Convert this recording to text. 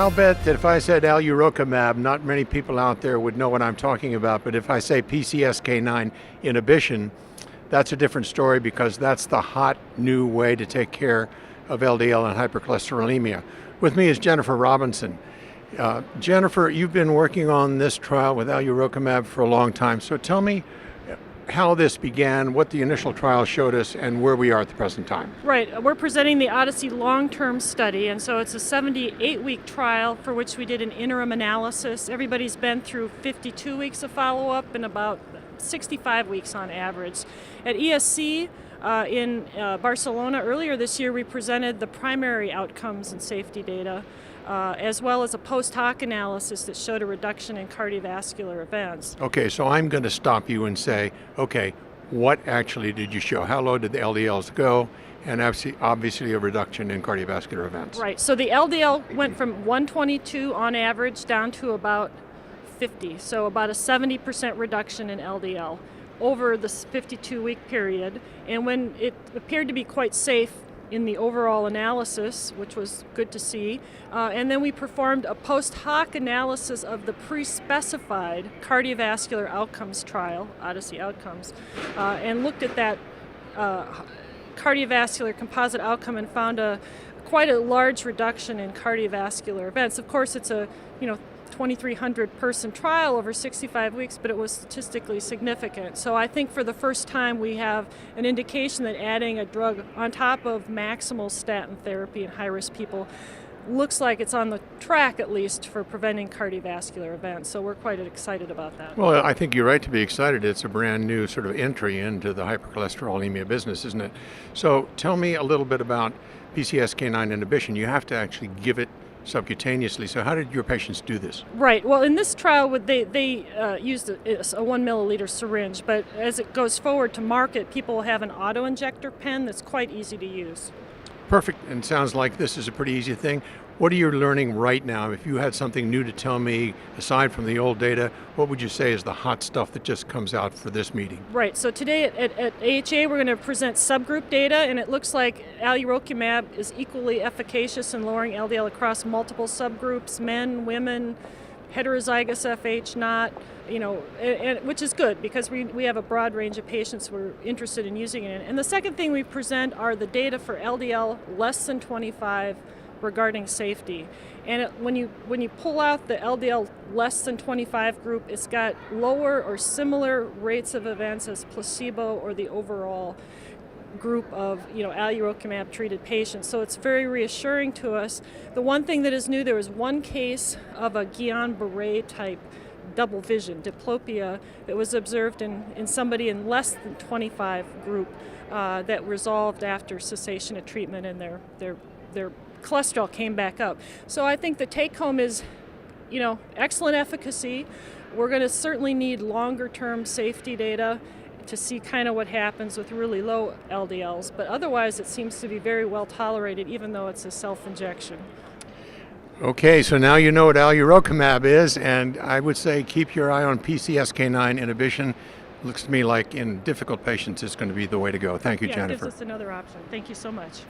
I'll bet that if I said alurocumab, not many people out there would know what I'm talking about. But if I say PCSK9 inhibition, that's a different story because that's the hot new way to take care of LDL and hypercholesterolemia. With me is Jennifer Robinson. Jennifer, you've been working on this trial with alurocumab for a long time. So tell me how this began, what the initial trial showed us, and where we are at the present time. Right. We're presenting the Odyssey long-term study, and so it's a 78-week trial for which we did an interim analysis. Everybody's been through 52 weeks of follow-up and about 65 weeks on average. At ESC in Barcelona earlier this year, we presented the primary outcomes and safety data, as well as a post hoc analysis that showed a reduction in cardiovascular events. Okay, so I'm going to stop you and say, okay, what actually did you show? How low did the LDLs go? And obviously a reduction in cardiovascular events. Right, so the LDL went from 122 on average down to about 50, so about a 70% reduction in LDL over the 52-week period. And when it appeared to be quite safe in the overall analysis, which was good to see. And then we performed a post hoc analysis of the pre-specified cardiovascular outcomes trial, Odyssey Outcomes, and looked at that cardiovascular composite outcome and found quite a large reduction in cardiovascular events. Of course, it's a 2,300 person trial over 65 weeks, but it was statistically significant. So I think for the first time we have an indication that adding a drug on top of maximal statin therapy in high-risk people looks like it's on the track, at least, for preventing cardiovascular events. So we're quite excited about that. Well, I think you're right to be excited. It's a brand new sort of entry into the hypercholesterolemia business, isn't it? So tell me a little bit about PCSK9 inhibition. You have to actually give it subcutaneously. So how did your patients do this? Right. Well, in this trial, they used a 1 milliliter syringe, but as it goes forward to market, people will have an auto-injector pen that's quite easy to use. Perfect. And sounds like this is a pretty easy thing. What are you learning right now? If you had something new to tell me, aside from the old data, what would you say is the hot stuff that just comes out for this meeting? Right. So today at AHA, we're going to present subgroup data, and it looks like alurocumab is equally efficacious in lowering LDL across multiple subgroups: men, women, heterozygous FH not, which is good because we have a broad range of patients we're interested in using it in. And the second thing we present are the data for LDL less than 25 regarding safety. And when you pull out the LDL less than 25 group, it's got lower or similar rates of events as placebo or the overall group of alurocumab treated patients. So it's very reassuring to us. The one thing that is new, there was one case of a Guillain-Barré type double vision, diplopia, that was observed in somebody in less than 25 group that resolved after cessation of treatment, and their cholesterol came back up. So I think the take home is, excellent efficacy. We're going to certainly need longer term safety data to see kind of what happens with really low LDLs, but otherwise it seems to be very well tolerated, even though it's a self-injection. Okay, so now you know what alurocumab is, and I would say keep your eye on PCSK9 inhibition. Looks to me like in difficult patients it's going to be the way to go. Thank you, Jennifer. It gives us another option. Thank you so much.